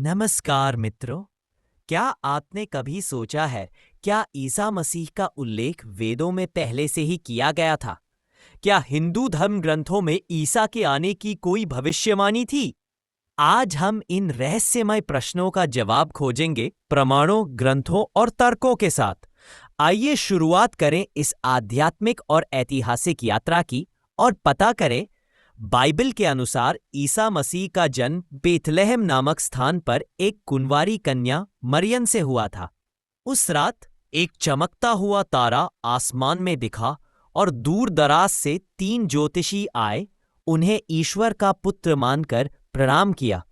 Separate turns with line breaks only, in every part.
नमस्कार मित्रों। क्या आपने कभी सोचा है, क्या ईसा मसीह का उल्लेख वेदों में पहले से ही किया गया था? क्या हिंदू धर्म ग्रंथों में ईसा के आने की कोई भविष्यवाणी थी? आज हम इन रहस्यमय प्रश्नों का जवाब खोजेंगे प्रमाणों, ग्रंथों और तर्कों के साथ। आइए शुरुआत करें इस आध्यात्मिक और ऐतिहासिक यात्रा की और पता करें बाइबल के अनुसार ईसा मसीह का जन्म बेथलेहम नामक स्थान पर एक कुंवारी कन्या मरियम से हुआ था। उस रात एक चमकता हुआ तारा आसमान में दिखा और दूर दराज से 3 ज्योतिषी आए, उन्हें ईश्वर का पुत्र मानकर प्रणाम किया।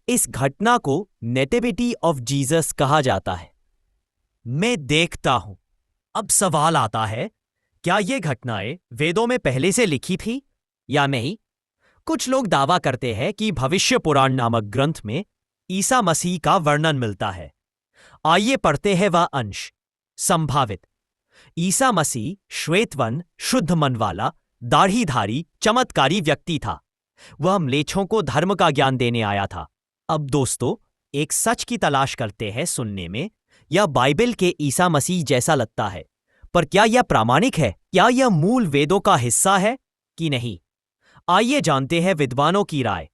इस घटना को नेटिविटी ऑफ जीसस कहा जाता है। मैं देखता हूं। अब सवाल आता है, क्या ये घटनाएं वेदों में पहले से लिखी थी या नहीं? कुछ लोग दावा करते हैं कि भविष्य पुराण नामक ग्रंथ में ईसा मसीह का वर्णन मिलता है। आइए पढ़ते हैं वह अंश। संभावित। ईसा मसीह श्वेतवर्ण, शुद्ध मन वाला, दाढ़ीधारी, चमत्कारी व्यक्ति था। वह म्लेच्छों को धर्म का ज्ञान देने आया था। अब दोस्तों, एक सच की तलाश करते हैं। सुनने में यह बाइबल के ईसा मसीह जैसा लगता है, पर क्या यह प्रामाणिक है? क्या यह मूल वेदों का हिस्सा है कि नहीं? आइए जानते हैं विद्वानों की राय।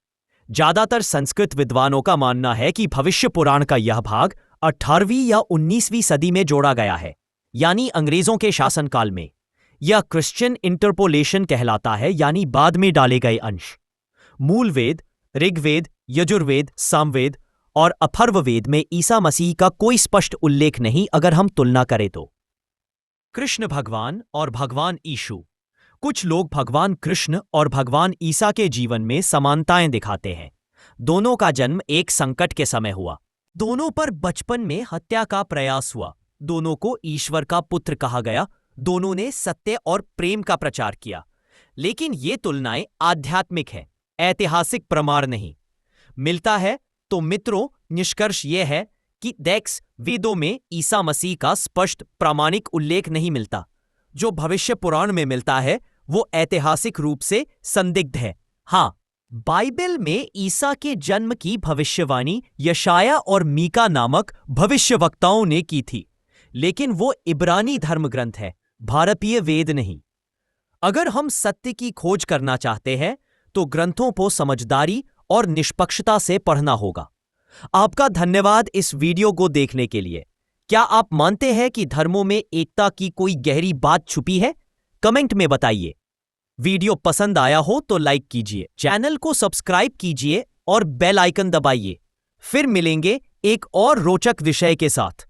ज्यादातर संस्कृत विद्वानों का मानना है कि भविष्य पुराण का यह भाग 18वीं या 19वीं सदी में जोड़ा गया है, यानी अंग्रेजों के शासनकाल में। यह क्रिश्चियन इंटरपोलेशन कहलाता है, यानी बाद में डाले गए अंश। मूल वेद ऋग्वेद, यजुर्वेद, सामवेद और अथर्ववेद में ईसा मसीह का कोई स्पष्ट उल्लेख नहीं। अगर हम तुलना करें तो कृष्ण भगवान और भगवान यीशु। कुछ लोग भगवान कृष्ण और भगवान ईसा के जीवन में समानताएं दिखाते हैं। दोनों का जन्म एक संकट के समय हुआ। दोनों पर बचपन में हत्या का प्रयास हुआ। दोनों को ईश्वर का पुत्र कहा गया। दोनों ने सत्य और प्रेम का प्रचार किया। लेकिन ये तुलनाएं आध्यात्मिक है, ऐतिहासिक प्रमाण नहीं। मिलता है तो मित्रों, निष्कर्ष यह है कि वेदों में ईसा मसीह का स्पष्ट प्रामाणिक उल्लेख नहीं मिलता। जो भविष्य पुराण में मिलता है वो ऐतिहासिक रूप से संदिग्ध है। हाँ, बाइबल में ईसा के जन्म की भविष्यवाणी यशाया और मीका नामक भविष्यवक्ताओं ने की थी, लेकिन वो इब्रानी धर्म ग्रंथ है, भारतीय वेद नहीं। अगर हम सत्य की खोज करना चाहते हैं तो ग्रंथों को समझदारी और निष्पक्षता से पढ़ना होगा। आपका धन्यवाद इस वीडियो को देखने के लिए। क्या आप मानते हैं कि धर्मों में एकता की कोई गहरी बात छुपी है? कमेंट में बताइए। वीडियो पसंद आया हो तो लाइक कीजिए, चैनल को सब्सक्राइब कीजिए और बेल आइकन दबाइए। फिर मिलेंगे एक और रोचक विषय के साथ।